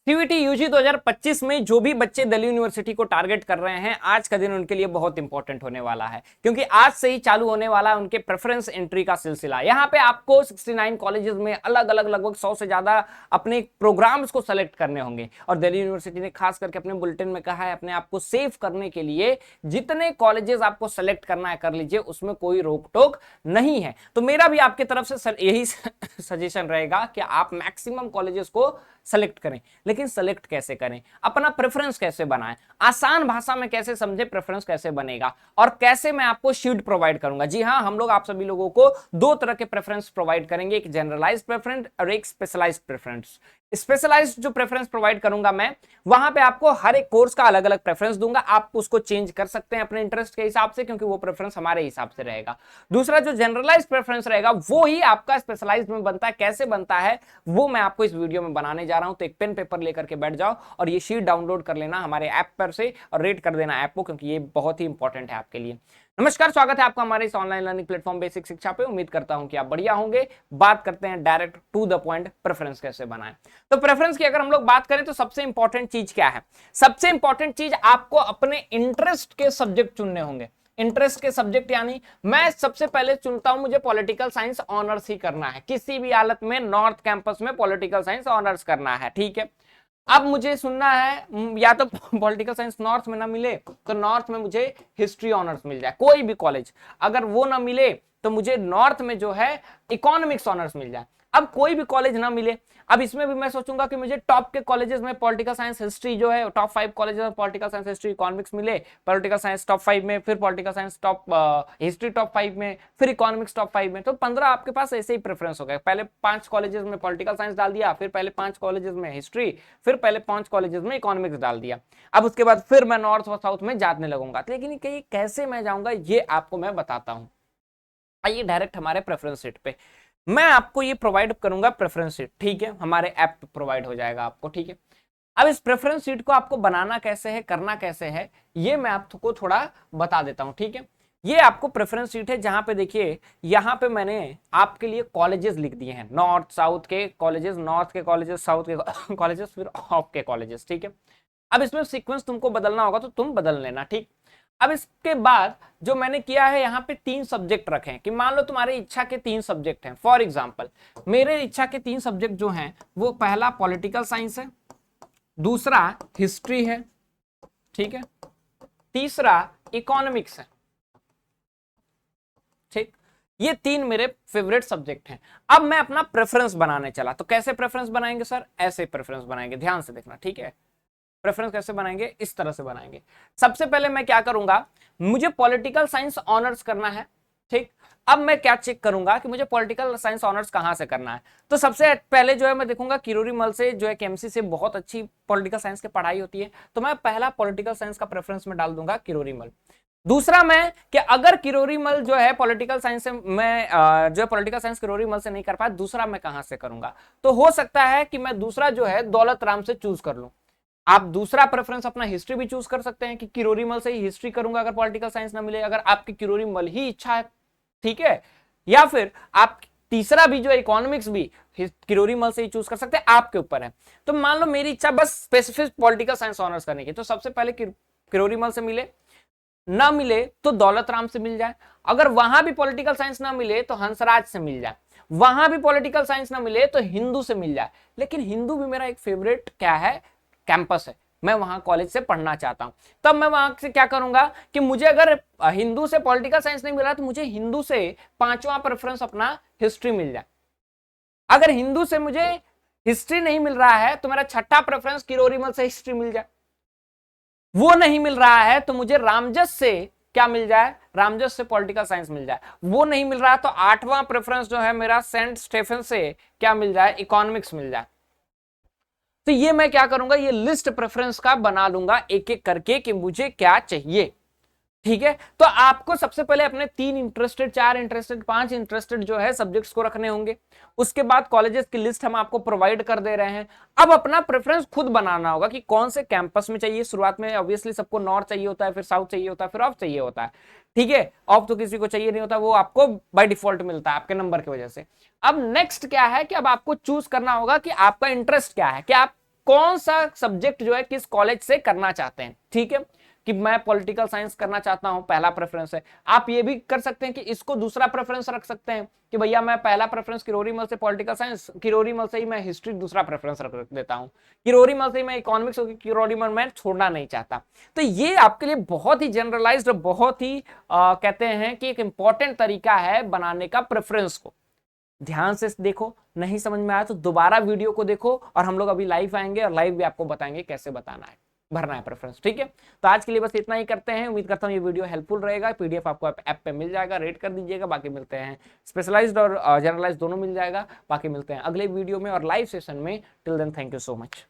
CUET UG 2025 में जो भी बच्चे दिल्ली यूनिवर्सिटी को टारगेट कर रहे हैं, आज का दिन उनके लिए बहुत इंपॉर्टेंट होने वाला है, क्योंकि आज से ही चालू होने वाला है उनके प्रेफरेंस एंट्री का सिलसिला। यहां पे आपको 69 कॉलेजेस में अलग अलग लगभग 100 से ज्यादा अपने प्रोग्राम्स को सेलेक्ट करने होंगे। और दिल्ली यूनिवर्सिटी ने खास करके अपने बुलेटिन में कहा है, अपने आप को सेव करने के लिए जितने कॉलेजेस आपको सेलेक्ट करना है कर लीजिए, उसमें कोई रोक टोक नहीं है। तो मेरा भी आपकी तरफ से यही सजेशन रहेगा कि आप मैक्सिमम कॉलेजेस को सेलेक्ट करें। लेकिन सेलेक्ट कैसे करें, अपना प्रेफरेंस कैसे बनाएं, आसान भाषा में कैसे समझे प्रेफरेंस कैसे बनेगा, और कैसे मैं आपको शीट प्रोवाइड करूंगा। जी हां, हम लोग आप सभी लोगों को दो तरह के प्रेफरेंस प्रोवाइड करेंगे, एक जनरलाइज्ड प्रेफरेंस और एक स्पेशलाइज्ड प्रेफरेंस। स्पेशलाइज्ड जो प्रेफरेंस प्रोवाइड करूंगा मैं, वहां पे आपको हर एक कोर्स का अलग अलग प्रेफरेंस दूंगा। आप उसको चेंज कर सकते हैं अपने इंटरेस्ट के हिसाब से, क्योंकि वो प्रेफरेंस हमारे हिसाब से रहेगा। दूसरा जो जनरलाइज्ड प्रेफरेंस रहेगा, वो ही आपका स्पेशलाइज्ड में बनता है। कैसे बनता है वो मैं आपको इस वीडियो में बनाने जा रहा हूं। तो एक पेन पेपर लेकर के बैठ जाओ और ये शीट डाउनलोड कर लेना हमारे ऐप पर से, और रेट कर देना ऐप को, क्योंकि ये बहुत ही इंपॉर्टेंट है आपके लिए। नमस्कार, स्वागत है आपका हमारे इस ऑनलाइन लर्निंग प्लेटफॉर्म बेसिक शिक्षा पे। उम्मीद करता हूं कि आप बढ़िया होंगे। बात करते हैं direct to the point, preference कैसे बनाएं। तो प्रेफरेंस की अगर हम लोग बात करें तो सबसे इंपॉर्टेंट चीज क्या है? सबसे इंपॉर्टेंट चीज, आपको अपने इंटरेस्ट के सब्जेक्ट चुनने होंगे। इंटरेस्ट के सब्जेक्ट यानी मैं सबसे पहले चुनता हूं, मुझे पॉलिटिकल साइंस ऑनर्स ही करना है। किसी भी हालत में नॉर्थ कैंपस में पॉलिटिकल साइंस ऑनर्स करना है, ठीक है। अब मुझे सुनना है, या तो पॉलिटिकल साइंस नॉर्थ में ना मिले तो नॉर्थ में मुझे हिस्ट्री ऑनर्स मिल जाए, कोई भी कॉलेज। अगर वो ना मिले तो मुझे नॉर्थ में जो है इकोनॉमिक्स ऑनर्स मिल जाए। अब कोई भी कॉलेज ना मिले, अब इसमें भी मैं सोचूंगा कि मुझे टॉप के कॉलेजेस में पॉलिटिकल साइंस हिस्ट्री जो है, टॉप 5 कॉलेजेस में पॉलिटिकल साइंस हिस्ट्री इकोनॉमिक्स मिले। पॉलिटिकल साइंस टॉप 5 में, फिर political science top history top 5 में, फिर इकोनॉमिक्स टॉप 5 में। तो 15 आपके पास ऐसे ही प्रेफरेंस हो गए। पहले 5 कॉलेजेस में पॉलिटिकल साइंस डाल दिया, फिर पहले 5 कॉलेजेस में हिस्ट्री, फिर पहले 5 कॉलेजेस में इकोनॉमिक्स डाल दिया। अब उसके बाद फिर मैं नॉर्थ और साउथ में जाने लगूंगा। लेकिन कैसे मैं जाऊंगा ये आपको मैं बताता हूं। आइए डायरेक्ट हमारे प्रेफरेंस शीट पे मैं आपको ये प्रोवाइड करूंगा प्रेफरेंस शीट, ठीक है। हमारे ऐप पे प्रोवाइड हो जाएगा आपको, ठीक है। अब इस प्रेफरेंस शीट को आपको बनाना कैसे है, करना कैसे है, ये मैं आपको थोड़ा बता देता हूं, ठीक है। ये आपको प्रेफरेंस शीट है, जहां पे देखिए यहां पे मैंने आपके लिए कॉलेजेस लिख दिए हैं, नॉर्थ साउथ के कॉलेजेस, नॉर्थ के कॉलेजेस, साउथ के कॉलेजेस, फिर ऑफ के कॉलेजेस, ठीक है। अब इसमें सीक्वेंस तुमको बदलना होगा तो तुम बदल लेना, ठीक। अब इसके बाद जो मैंने किया है, यहाँ पे 3 सब्जेक्ट रखे हैं कि मान लो तुम्हारी इच्छा के 3 सब्जेक्ट हैं। फॉर एग्जांपल मेरे इच्छा के 3 सब्जेक्ट जो हैं वो पहला पॉलिटिकल साइंस है, दूसरा हिस्ट्री है, ठीक है, तीसरा इकोनॉमिक्स है, ठीक। ये 3 मेरे फेवरेट सब्जेक्ट हैं। अब मैं अपना प्रेफरेंस बनाने चला, तो कैसे प्रेफरेंस बनाएंगे सर? ऐसे प्रेफरेंस बनाएंगे, ध्यान से देखना, ठीक है। प्रेफरेंस कैसे बनाएंगे? इस तरह से बनाएंगे। सबसे पहले मैं क्या करूंगा, मुझे पॉलिटिकल साइंस ऑनर्स करना है, ठीक। अब मैं क्या चेक करूंगा कि मुझे पॉलिटिकल साइंस ऑनर्स कहां से करना है। तो सबसे पहले जो है मैं देखूंगा किरोरी मल से, जो है केएमसी से बहुत अच्छी पॉलिटिकल साइंस की पढ़ाई होती है, तो मैं पहला पॉलिटिकल साइंस का प्रेफरेंस में डाल दूंगा किरोरी मल। दूसरा मैं कि अगर किरोरी मल जो है पॉलिटिकल साइंस से मैं जो है पॉलिटिकल साइंस किरोरी मल से नहीं कर पाया, दूसरा मैं कहां से करूंगा? तो हो सकता है कि मैं दूसरा जो है दौलत राम से चूज कर लूं। आप दूसरा प्रेफरेंस अपना हिस्ट्री भी चूज कर सकते हैं कि किरोरी मल से ही हिस्ट्री करूंगा अगर पॉलिटिकल साइंस ना मिले, अगर आपकी किरोरी मल ही इच्छा है, ठीक है। या फिर आप तीसरा भी जो इकोनॉमिक्स भी किरोरी मल से ही चूज कर सकते हैं, आपके ऊपर है। तो मान लो मेरी इच्छा बस स्पेसिफिक पॉलिटिकल साइंस ऑनर्स करने की, तो सबसे पहले किरोरी मल से मिले, ना मिले तो दौलत राम से मिल जाए। अगर वहां भी पॉलिटिकल साइंस ना मिले तो हंसराज से मिल जाए। वहां भी पॉलिटिकल साइंस ना मिले तो हिंदू से मिल जाए। लेकिन हिंदू भी मेरा एक फेवरेट क्या है, कैंपस है, मैं वहां कॉलेज से पढ़ना चाहता हूं। तब मैं वहां से क्या करूंगा कि मुझे अगर हिंदू से पॉलिटिकल साइंस नहीं मिला तो मुझे हिंदू से 5वां प्रेफरेंस अपना हिस्ट्री मिल जाए। अगर हिंदू से मुझे हिस्ट्री नहीं मिल रहा है तो मेरा 6ठा प्रेफरेंस किरोरी मल से हिस्ट्री मिल जाए। वो नहीं मिल रहा है तो मुझे रामजस से क्या मिल जाए, रामजस से पॉलिटिकल साइंस मिल जाए। वो नहीं मिल रहा है तो 8वां प्रेफरेंस जो है मेरा सेंट स्टेफन से क्या मिल जाए, इकोनॉमिक्स मिल जाए। तो ये मैं क्या करूंगा, ये लिस्ट प्रेफरेंस का बना लूंगा एक एक करके कि मुझे क्या चाहिए, ठीक है। तो आपको सबसे पहले अपने 3 इंटरेस्टेड, 4 इंटरेस्टेड, 5 इंटरेस्टेड जो है सब्जेक्ट्स को रखने होंगे। उसके बाद कॉलेजेस की लिस्ट हम आपको प्रोवाइड कर दे रहे हैं। अब अपना प्रेफरेंस खुद बनाना होगा कि कौन से कैंपस में चाहिए। शुरुआत में ऑब्वियसली सबको नॉर्थ चाहिए होता है, फिर साउथ चाहिए होता है, फिर ऑफ चाहिए होता है, ठीक है। ऑफ तो किसी को चाहिए नहीं होता, वो आपको बाय डिफॉल्ट मिलता है आपके नंबर की वजह से। अब नेक्स्ट क्या है कि अब आपको चूज करना होगा कि आपका इंटरेस्ट क्या है, कि आप कौन सा सब्जेक्ट जो है किस कॉलेज से करना चाहते हैं। ठीक है, कि मैं पॉलिटिकल साइंस करना चाहता हूं, पहला प्रेफरेंस है। आप ये भी कर सकते हैं कि इसको दूसरा प्रेफरेंस रख सकते हैं कि भैया मैं पहला प्रेफरेंस किरोरी मल से पॉलिटिकल साइंस, किरोरी मल से ही मैं हिस्ट्री दूसरा प्रेफरेंस रख देता हूं, किरोरी मल से ही मैं इकोनॉमिक्स होगी, किरोरी मल मैं छोड़ना नहीं चाहता। तो ये आपके लिए बहुत ही जनरलाइज्ड, बहुत ही कहते हैं कि एक इंपॉर्टेंट तरीका है बनाने का प्रेफरेंस को। ध्यान से देखो, नहीं समझ में आया तो दोबारा वीडियो को देखो, और हम लोग अभी लाइव आएंगे और लाइव भी आपको बताएंगे कैसे बताना है, भरना है प्रेफरेंस। ठीक है, तो आज के लिए बस इतना ही करते हैं। उम्मीद करता हूं ये वीडियो हेल्पफुल रहेगा। पीडीएफ आपको ऐप पे मिल जाएगा, रेट कर दीजिएगा। बाकी मिलते हैं, स्पेशलाइज्ड और जनरलाइज्ड दोनों मिल जाएगा। बाकी मिलते हैं अगले वीडियो में और लाइव सेशन में। Till then, thank you so much.